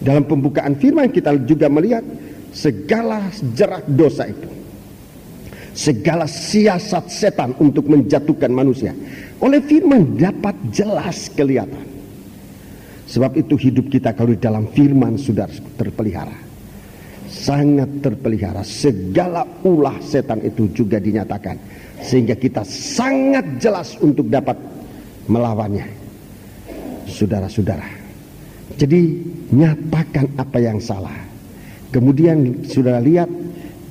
Dalam pembukaan firman kita juga melihat segala jerat dosa itu, segala siasat setan untuk menjatuhkan manusia, oleh firman dapat jelas kelihatan. Sebab itu hidup kita kalau di dalam firman sudah terpelihara, sangat terpelihara. Segala ulah setan itu juga dinyatakan, sehingga kita sangat jelas untuk dapat melawannya. Saudara-saudara, jadi nyatakan apa yang salah. Kemudian saudara lihat,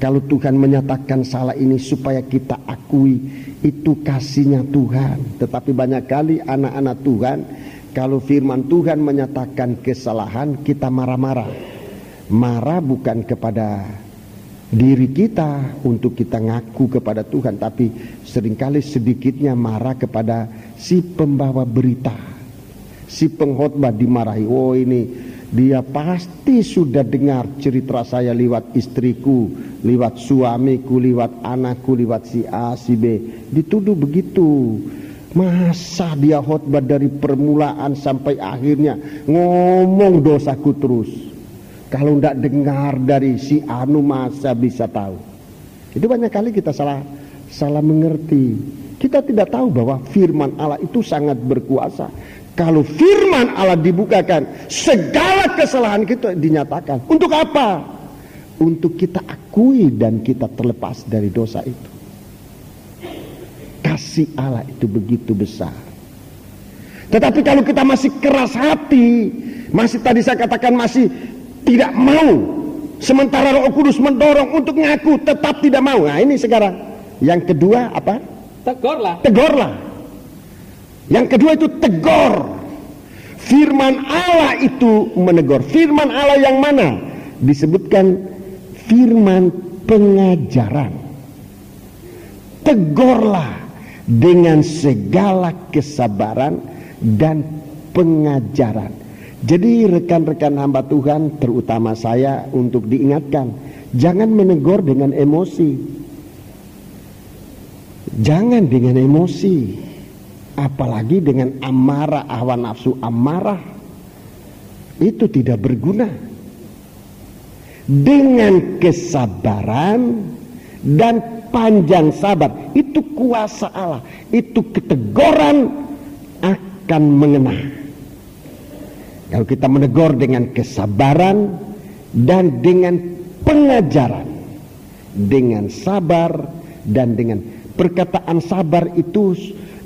kalau Tuhan menyatakan salah ini supaya kita akui itu kasihnya Tuhan. Tetapi banyak kali anak-anak Tuhan, kalau firman Tuhan menyatakan kesalahan, kita marah-marah. Marah bukan kepada diri kita untuk kita ngaku kepada Tuhan, tapi seringkali sedikitnya marah kepada si pembawa berita, si pengkhotbah dimarahi. Oh, ini dia pasti sudah dengar cerita saya lewat istriku, lewat suamiku, lewat anakku, lewat si A, si B. Dituduh begitu. Masa dia khotbah dari permulaan sampai akhirnya ngomong dosaku terus. Kalau tidak dengar dari si Anu masa bisa tahu. Itu banyak kali kita salah mengerti. Kita tidak tahu bahwa firman Allah itu sangat berkuasa. Kalau firman Allah dibukakan, segala kesalahan kita dinyatakan. Untuk apa? Untuk kita akui dan kita terlepas dari dosa itu. Kasih Allah itu begitu besar. Tetapi kalau kita masih keras hati, masih tadi saya katakan masih tidak mau, sementara Roh Kudus mendorong untuk ngaku tetap tidak mau. Nah ini sekarang. Yang kedua apa? Tegurlah. Tegurlah. Yang kedua itu tegur. Firman Allah itu menegur. Firman Allah yang mana? Disebutkan firman pengajaran. Tegurlah dengan segala kesabaran dan pengajaran. Jadi rekan-rekan hamba Tuhan, terutama saya, untuk diingatkan, jangan menegur dengan emosi. Jangan dengan emosi, apalagi dengan amarah, hawa nafsu amarah. Itu tidak berguna. Dengan kesabaran dan panjang sabar, itu kuasa Allah, itu keteguran akan mengena. Kalau kita menegur dengan kesabaran dan dengan pengajaran, dengan sabar dan dengan perkataan sabar itu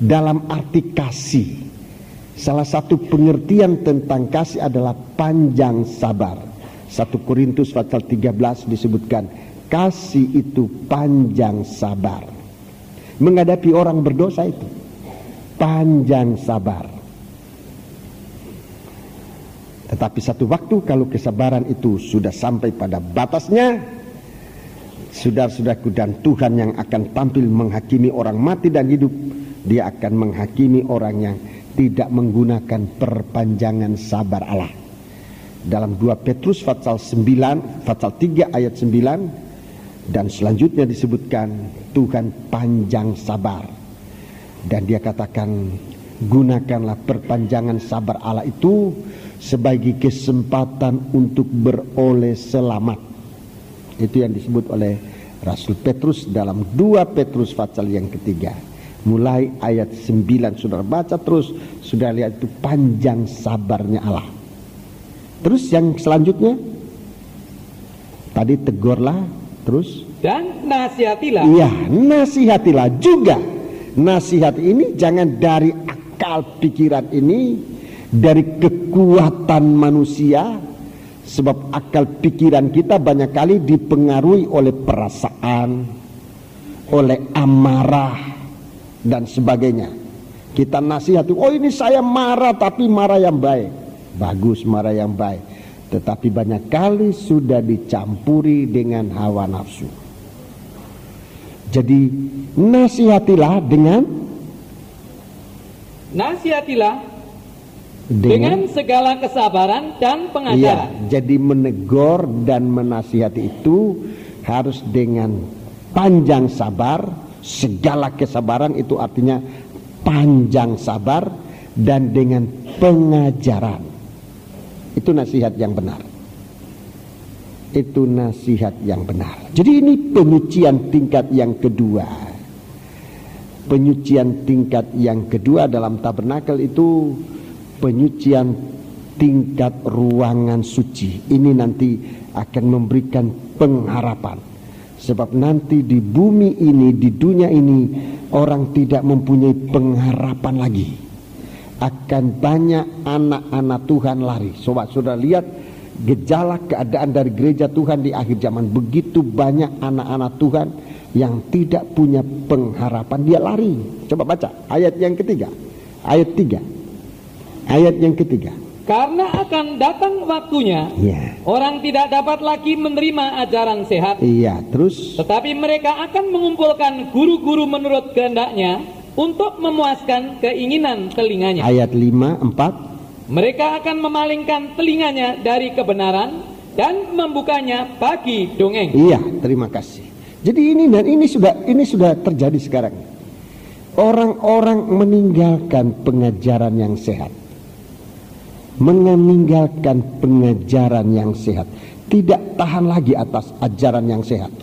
dalam arti kasih. Salah satu pengertian tentang kasih adalah panjang sabar. 1 Korintus pasal 13 disebutkan, kasih itu panjang sabar. Menghadapi orang berdosa itu panjang sabar. Tetapi satu waktu kalau kesabaran itu sudah sampai pada batasnya, saudara-saudaraku, dan Tuhan yang akan tampil menghakimi orang mati dan hidup, dia akan menghakimi orang yang tidak menggunakan perpanjangan sabar Allah. Dalam 2 Petrus pasal 9, pasal 3 ayat 9 dan selanjutnya disebutkan Tuhan panjang sabar. Dan dia katakan, gunakanlah perpanjangan sabar Allah itu sebagai kesempatan untuk beroleh selamat. Itu yang disebut oleh Rasul Petrus dalam 2 Petrus pasal yang ketiga. Mulai ayat 9 saudara baca terus, sudah lihat itu panjang sabarnya Allah. Terus yang selanjutnya tadi tegurlah, terus dan nasihatilah. Iya, nasihatilah juga. Nasihat ini jangan dari akal pikiran ini, dari kekuatan manusia. Sebab akal pikiran kita banyak kali dipengaruhi oleh perasaan, oleh amarah dan sebagainya. Kita nasihati, oh ini saya marah tapi marah yang baik. Bagus, marah yang baik. Tetapi banyak kali sudah dicampuri dengan hawa nafsu. Jadi nasihatilah dengan segala kesabaran dan pengajaran. Iya, jadi menegur dan menasihati itu harus dengan panjang sabar. Segala kesabaran itu artinya panjang sabar dan dengan pengajaran. Itu nasihat yang benar. Itu nasihat yang benar. Jadi ini penyucian tingkat yang kedua. Penyucian tingkat yang kedua dalam tabernakel itu penyucian tingkat ruangan suci. Ini nanti akan memberikan pengharapan. Sebab nanti di bumi ini, di dunia ini, orang tidak mempunyai pengharapan lagi. Akan banyak anak-anak Tuhan lari. Sobat, sudah lihat gejala keadaan dari gereja Tuhan di akhir zaman. Begitu banyak anak-anak Tuhan yang tidak punya pengharapan, dia lari. Coba baca ayat yang ketiga, ayat 3, ayat yang ketiga. Karena akan datang waktunya, orang tidak dapat lagi menerima ajaran sehat. Terus. Tetapi mereka akan mengumpulkan guru-guru menurut kehendaknya untuk memuaskan keinginan telinganya. Ayat 5, 4. Mereka akan memalingkan telinganya dari kebenaran dan membukanya bagi dongeng. Terima kasih. Jadi ini sudah terjadi sekarang. Orang-orang meninggalkan pengajaran yang sehat. Meninggalkan pengajaran yang sehat, tidak tahan lagi atas ajaran yang sehat.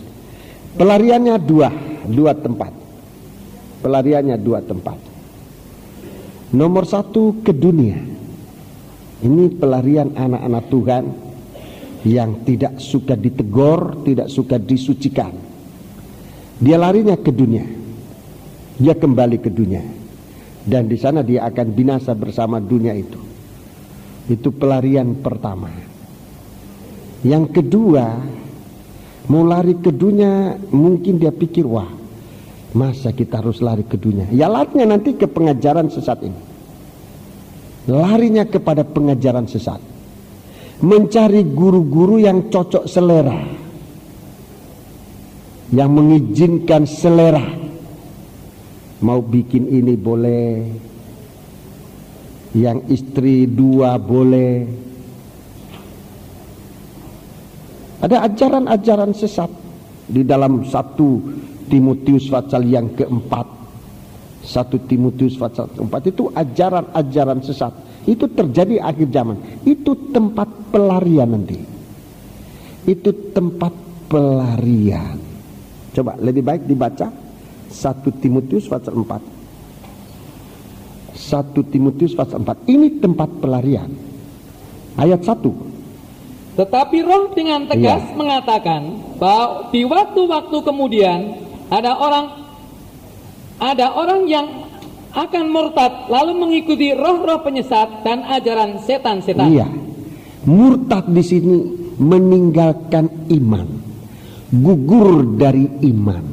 Pelariannya dua tempat. Pelariannya dua tempat. Nomor satu, ke dunia. Ini pelarian anak-anak Tuhan yang tidak suka ditegur, tidak suka disucikan. Dia larinya ke dunia. Dia kembali ke dunia. Dan di sana dia akan binasa bersama dunia itu. Itu pelarian pertama. Yang kedua, mau lari ke dunia, mungkin dia pikir, wah, masa kita harus lari ke dunia? Ya larinya nanti ke pengajaran sesat ini. Larinya kepada pengajaran sesat. Mencari guru-guru yang cocok selera. Yang mengizinkan selera. Mau bikin ini boleh, yang istri 2 boleh. Ada ajaran-ajaran sesat di dalam 1 Timotius pasal yang keempat. 1 Timotius pasal keempat itu ajaran-ajaran sesat. Itu terjadi akhir zaman. Itu tempat pelarian nanti. Itu tempat pelarian. Coba lebih baik dibaca 1 Timotius pasal 4. 1 Timotius pasal 4. Ini tempat pelarian. Ayat 1. Tetapi Roh dengan tegas mengatakan bahwa di waktu-waktu kemudian ada orang yang akan murtad lalu mengikuti roh-roh penyesat dan ajaran setan-setan. Murtad di sini meninggalkan iman, gugur dari iman,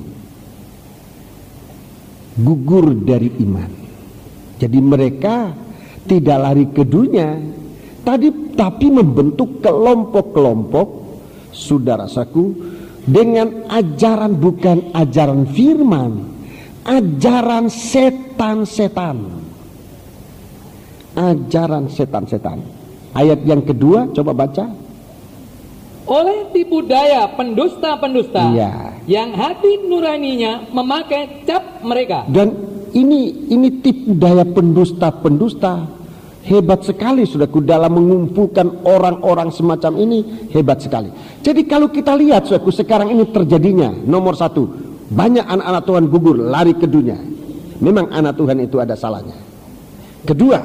gugur dari iman. Jadi mereka tidak lari ke dunia, tapi membentuk kelompok-kelompok, saudara-saudaraku, dengan ajaran bukan ajaran firman, ajaran setan-setan. Ajaran setan-setan. Ayat yang kedua, coba baca. Oleh tipu daya pendusta-pendusta yang hati nuraninya memakai cap mereka. Dan ini tipu daya pendusta-pendusta hebat sekali, saudaraku, dalam mengumpulkan orang-orang semacam ini hebat sekali. Jadi kalau kita lihat, saudaraku, sekarang ini terjadinya nomor 1, banyak anak-anak Tuhan gugur lari ke dunia. Memang anak Tuhan itu ada salahnya. Kedua,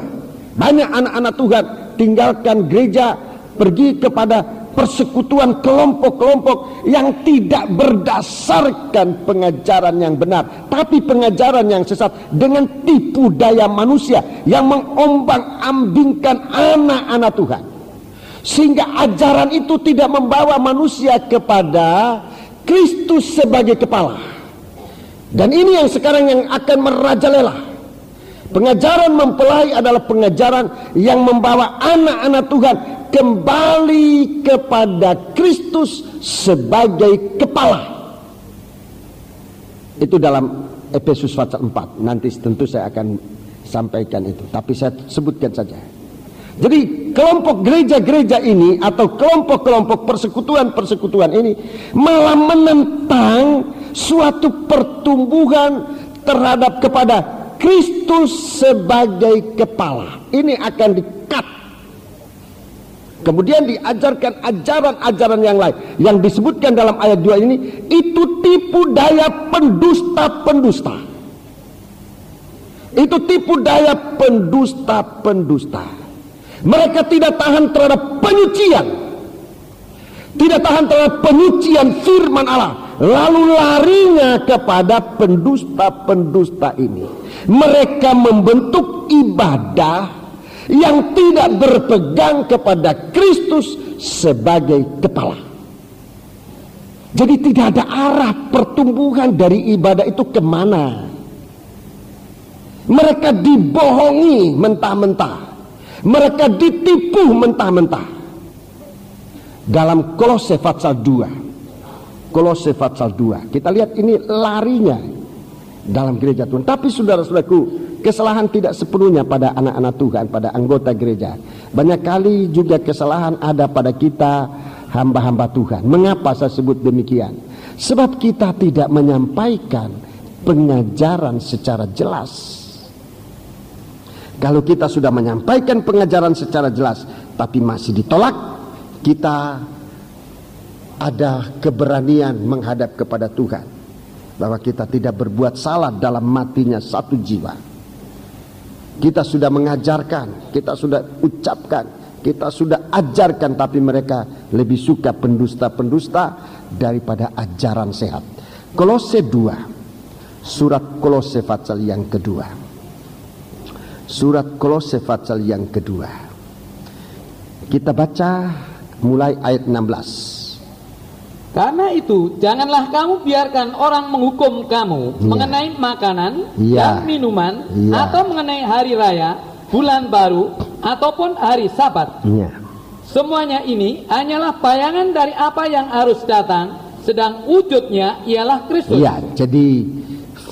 banyak anak-anak Tuhan tinggalkan gereja, pergi kepada persekutuan kelompok-kelompok yang tidak berdasarkan pengajaran yang benar, tapi pengajaran yang sesat dengan tipu daya manusia yang mengombang-ambingkan anak-anak Tuhan, sehingga ajaran itu tidak membawa manusia kepada Kristus sebagai kepala. Dan ini yang sekarang yang akan merajalela. Pengajaran mempelai adalah pengajaran yang membawa anak-anak Tuhan kembali kepada Kristus sebagai kepala. Itu dalam Efesus pasal 4. Nanti tentu saya akan sampaikan itu, tapi saya sebutkan saja. Jadi kelompok gereja-gereja ini atau kelompok-kelompok persekutuan-persekutuan ini malah menentang suatu pertumbuhan terhadap kepada Kristus sebagai kepala. Ini akan di-cut. Kemudian diajarkan ajaran-ajaran yang lain yang disebutkan dalam ayat 2 ini, itu tipu daya pendusta-pendusta. Itu tipu daya pendusta-pendusta. Mereka tidak tahan terhadap penyucian, tidak tahan terhadap penyucian firman Allah, lalu larinya kepada pendusta-pendusta ini. Mereka membentuk ibadah yang tidak berpegang kepada Kristus sebagai kepala. Jadi tidak ada arah pertumbuhan dari ibadah itu kemana. Mereka dibohongi mentah-mentah, mereka ditipu mentah-mentah. Dalam Kolose pasal 2, Kolose pasal 2, kita lihat ini larinya dalam gereja Tuhan. Tapi saudara-saudaraku, kesalahan tidak sepenuhnya pada anak-anak Tuhan, pada anggota gereja. Banyak kali juga kesalahan ada pada kita hamba-hamba Tuhan. Mengapa saya sebut demikian? Sebab kita tidak menyampaikan pengajaran secara jelas. Kalau kita sudah menyampaikan pengajaran secara jelas tapi masih ditolak, kita ada keberanian menghadap kepada Tuhan bahwa kita tidak berbuat salah dalam matinya satu jiwa. Kita sudah mengajarkan, kita sudah ucapkan, kita sudah ajarkan, tapi mereka lebih suka pendusta-pendusta daripada ajaran sehat. Kolose 2, surat Kolose pasal yang kedua. Surat Kolose pasal yang kedua. Kita baca mulai ayat 16. Karena itu janganlah kamu biarkan orang menghukum kamu mengenai makanan dan minuman, atau mengenai hari raya, bulan baru, ataupun hari Sabat. Semuanya ini hanyalah bayangan dari apa yang harus datang, sedang wujudnya ialah Kristus. Ya, jadi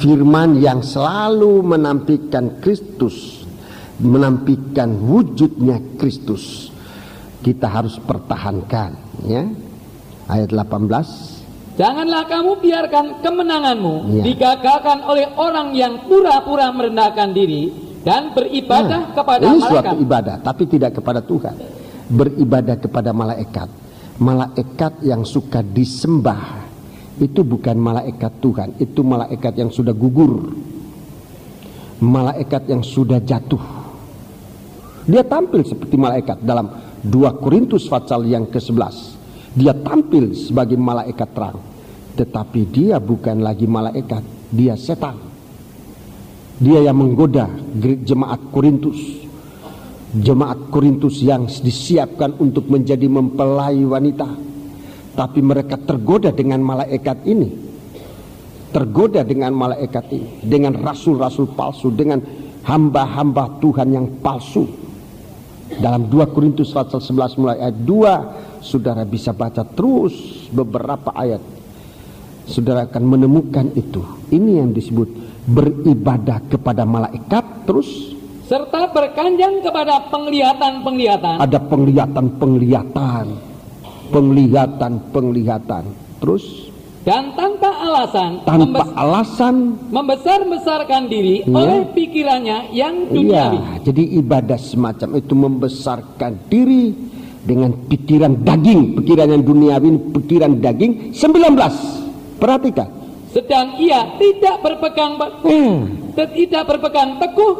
firman yang selalu menampilkan Kristus, menampilkan wujudnya Kristus, kita harus pertahankan, ya. Ayat 18. Janganlah kamu biarkan kemenanganmu digagalkan oleh orang yang pura-pura merendahkan diri dan beribadah kepada ini malaikat. Suatu ibadah, tapi tidak kepada Tuhan. Beribadah kepada malaikat. Malaikat yang suka disembah itu bukan malaikat Tuhan, itu malaikat yang sudah gugur, malaikat yang sudah jatuh. Dia tampil seperti malaikat dalam 2 Korintus pasal yang ke-11. Dia tampil sebagai malaikat terang, tetapi dia bukan lagi malaikat, dia setan. Dia yang menggoda jemaat Korintus, jemaat Korintus yang disiapkan untuk menjadi mempelai wanita. Tapi mereka tergoda dengan malaikat ini, tergoda dengan malaikat ini, dengan rasul-rasul palsu, dengan hamba-hamba Tuhan yang palsu. Dalam 2 Korintus pasal 11 mulai ayat 2, saudara bisa baca terus beberapa ayat, saudara akan menemukan itu. Ini yang disebut beribadah kepada malaikat, terus serta berkanjang kepada penglihatan-penglihatan. Ada penglihatan-penglihatan, penglihatan-penglihatan, terus dan tanpa alasan membesar-besarkan diri oleh pikirannya yang duniawi. Jadi ibadah semacam itu membesarkan diri dengan pikiran daging, pikiran yang duniawi, pikiran daging. 19, perhatikan. Sedang ia tidak berpegang teguh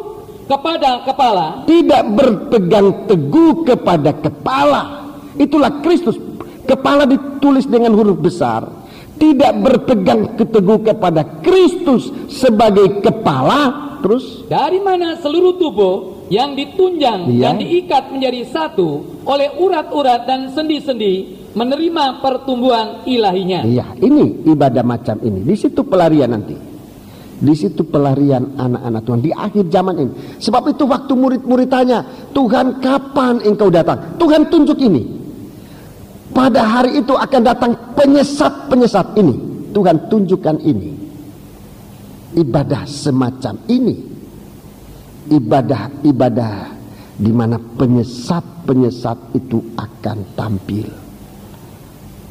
kepada kepala. Tidak berpegang teguh kepada kepala. Itulah Kristus. Kepala ditulis dengan huruf besar. Tidak berpegang teguh kepada Kristus sebagai kepala. Terus dari mana seluruh tubuh yang ditunjang dan diikat menjadi satu oleh urat-urat dan sendi-sendi menerima pertumbuhan ilahinya. Iya, ini ibadah macam ini. Di situ pelarian nanti. Di situ pelarian anak-anak Tuhan di akhir zaman ini. Sebab itu waktu murid-murid tanya, Tuhan kapan engkau datang? Tuhan tunjuk ini. Pada hari itu akan datang penyesat-penyesat ini. Tuhan tunjukkan ini. Ibadah semacam ini. Ibadah-ibadah di mana penyesat-penyesat itu akan tampil.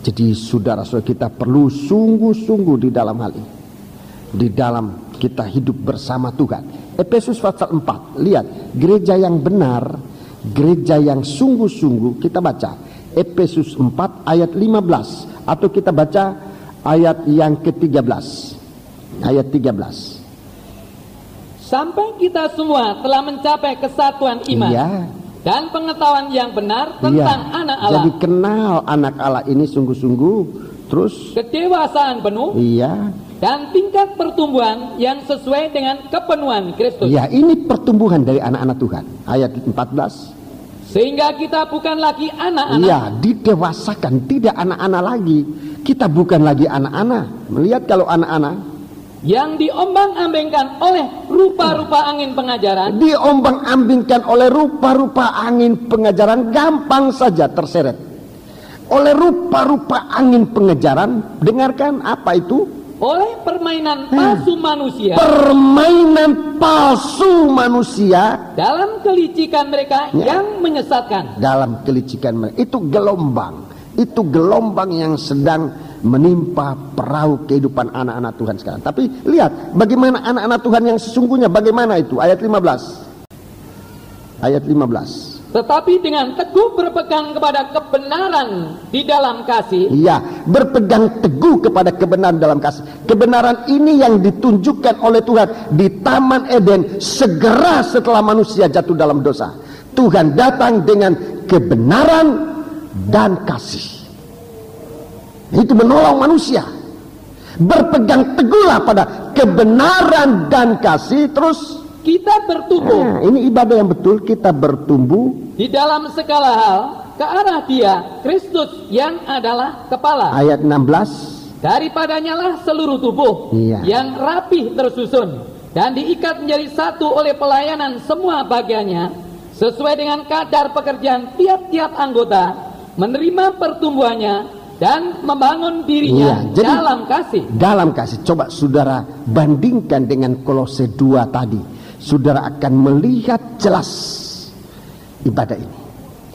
Jadi saudara-saudara, kita perlu sungguh-sungguh di dalam hal ini. Di dalam kita hidup bersama Tuhan. Efesus pasal 4, lihat, gereja yang benar, gereja yang sungguh-sungguh, kita baca Efesus 4 ayat 15, atau kita baca ayat yang ke-13, ayat 13. Sampai kita semua telah mencapai kesatuan iman, iya, dan pengetahuan yang benar tentang, iya, anak Allah. Jadi kenal anak Allah ini sungguh-sungguh, terus kedewasaan penuh, iya, dan tingkat pertumbuhan yang sesuai dengan kepenuhan Kristus. Ya, ini pertumbuhan dari anak-anak Tuhan. Ayat 14. Sehingga kita bukan lagi anak-anak. Ya, didewasakan, tidak anak-anak lagi. Kita bukan lagi anak-anak. Melihat kalau anak-anak yang diombang-ambingkan oleh rupa-rupa angin pengajaran. Diombang-ambingkan oleh rupa-rupa angin pengajaran, gampang saja terseret. Oleh rupa-rupa angin pengajaran, dengarkan apa itu? Oleh permainan palsu manusia. Permainan palsu manusia dalam kelicikan mereka, ya, yang menyesatkan. Dalam kelicikan mereka. Itu gelombang. Itu gelombang yang sedang menimpa perahu kehidupan anak-anak Tuhan sekarang. Tapi lihat bagaimana anak-anak Tuhan yang sesungguhnya, bagaimana itu? Ayat 15. Ayat 15. Tetapi dengan teguh berpegang kepada kebenaran di dalam kasih. Iya, berpegang teguh kepada kebenaran dalam kasih. Kebenaran ini yang ditunjukkan oleh Tuhan di Taman Eden segera setelah manusia jatuh dalam dosa. Tuhan datang dengan kebenaran dan kasih. Itu menolong manusia. Berpegang teguhlah pada kebenaran dan kasih, terus kita bertumbuh. Ini ibadah yang betul, kita bertumbuh di dalam segala hal ke arah Dia, Kristus yang adalah kepala. Ayat 16. Daripadanya lah seluruh tubuh, iya, yang rapih tersusun dan diikat menjadi satu oleh pelayanan semua bagiannya sesuai dengan kadar pekerjaan tiap-tiap anggota, menerima pertumbuhannya dan membangun dirinya, iya, jadi, dalam kasih. Dalam kasih. Coba saudara bandingkan dengan Kolose 2 tadi. Saudara akan melihat jelas ibadah ini.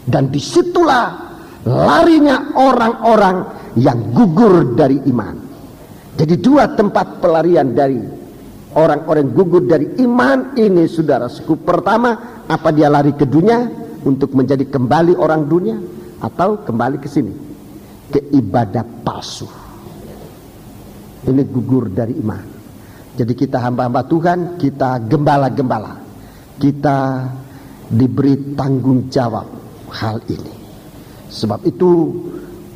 Dan disitulah larinya orang-orang yang gugur dari iman. Jadi dua tempat pelarian dari orang-orang gugur dari iman ini, saudara suku. Pertama, apa dia lari ke dunia untuk menjadi kembali orang dunia, atau kembali ke sini, ke ibadah palsu. Ini gugur dari iman. Jadi kita hamba-hamba Tuhan, kita gembala-gembala, kita diberi tanggung jawab hal ini. Sebab itu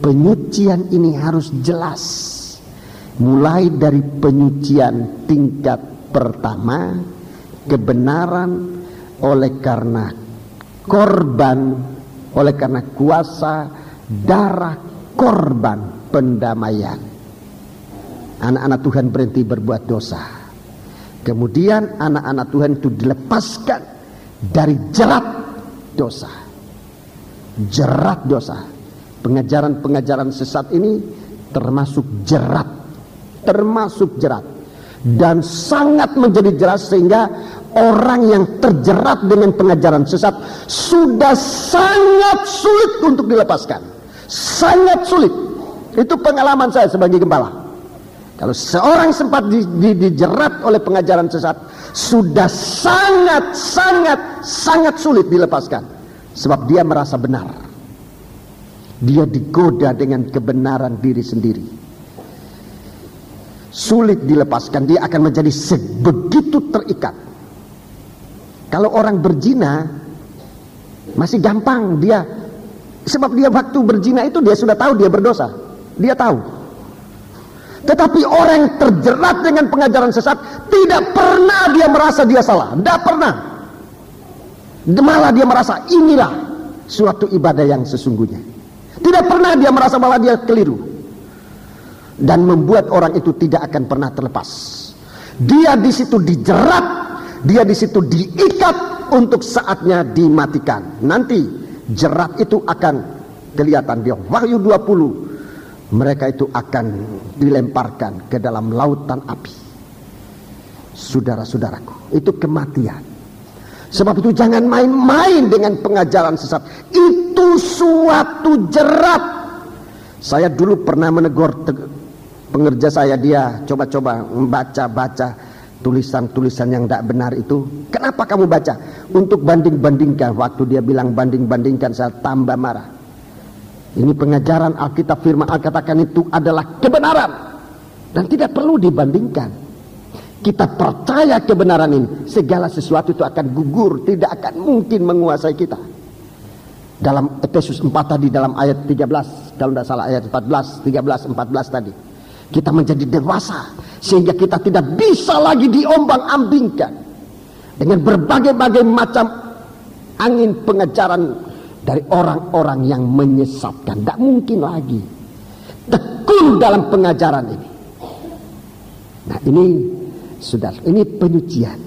penyucian ini harus jelas. Mulai dari penyucian tingkat pertama, kebenaran oleh karena korban, oleh karena kuasa darah korban pendamaian. Anak-anak Tuhan berhenti berbuat dosa. Kemudian anak-anak Tuhan itu dilepaskan dari jerat dosa. Jerat dosa. Pengajaran-pengajaran sesat ini termasuk jerat. Termasuk jerat. Dan sangat menjadi jerat, sehingga orang yang terjerat dengan pengajaran sesat sudah sangat sulit untuk dilepaskan. Sangat sulit. Itu pengalaman saya sebagai gembala. Kalau seorang sempat dijerat oleh pengajaran sesat, sudah sangat sulit dilepaskan. Sebab dia merasa benar. Dia digoda dengan kebenaran diri sendiri. Sulit dilepaskan. Dia akan menjadi sebegitu terikat. Kalau orang berzina masih gampang dia. Sebab dia waktu berzina itu dia sudah tahu dia berdosa. Dia tahu. Tetapi orang yang terjerat dengan pengajaran sesat, tidak pernah dia merasa dia salah. Tidak pernah. Malah dia merasa inilah suatu ibadah yang sesungguhnya. Tidak pernah dia merasa malah dia keliru. Dan membuat orang itu tidak akan pernah terlepas. Dia di situ dijerat, dia di situ diikat untuk saatnya dimatikan. Nanti jerat itu akan kelihatan. Dia Wahyu 20. Mereka itu akan dilemparkan ke dalam lautan api. Saudara-saudaraku, itu kematian. Sebab itu jangan main-main dengan pengajaran sesat. Itu suatu jerat. Saya dulu pernah menegur pengerja saya, dia coba-coba membaca-baca tulisan-tulisan yang tidak benar itu. Kenapa kamu baca? Untuk banding-bandingkan. Waktu dia bilang banding-bandingkan, saya tambah marah. Ini pengajaran Alkitab, firman Alkitab itu adalah kebenaran dan tidak perlu dibandingkan. Kita percaya kebenaran ini, segala sesuatu itu akan gugur, tidak akan mungkin menguasai kita. Dalam Efesus 4 tadi, dalam ayat 13, kalau tidak salah ayat 14, 13, 14 tadi, kita menjadi dewasa sehingga kita tidak bisa lagi diombang-ambingkan dengan berbagai-bagai macam angin pengejaran dari orang-orang yang menyesatkan. Tidak mungkin lagi. Tekun dalam pengajaran ini. Nah ini, saudara, ini penyucian.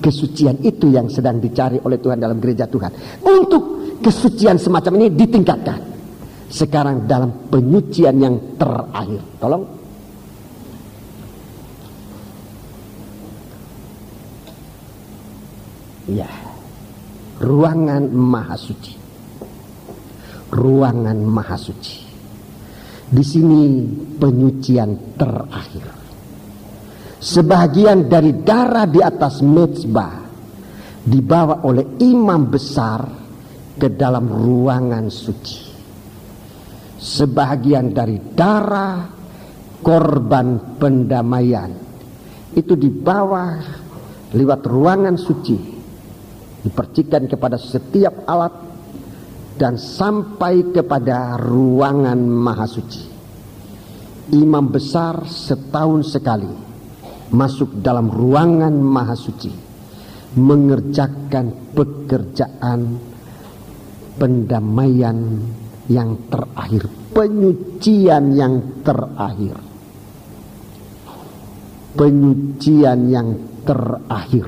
Kesucian itu yang sedang dicari oleh Tuhan dalam gereja Tuhan. Untuk kesucian semacam ini ditingkatkan. Sekarang dalam penyucian yang terakhir. Tolong. Ya. Ruangan Maha Suci. Ruangan Maha Suci. Di sini penyucian terakhir. Sebagian dari darah di atas mezbah dibawa oleh imam besar ke dalam ruangan suci. Sebagian dari darah korban pendamaian itu dibawa lewat ruangan suci, dipercikan kepada setiap alat dan sampai kepada ruangan Maha Suci. Imam besar setahun sekali masuk dalam ruangan Maha Suci, mengerjakan pekerjaan pendamaian yang terakhir, penyucian yang terakhir. Penyucian yang terakhir.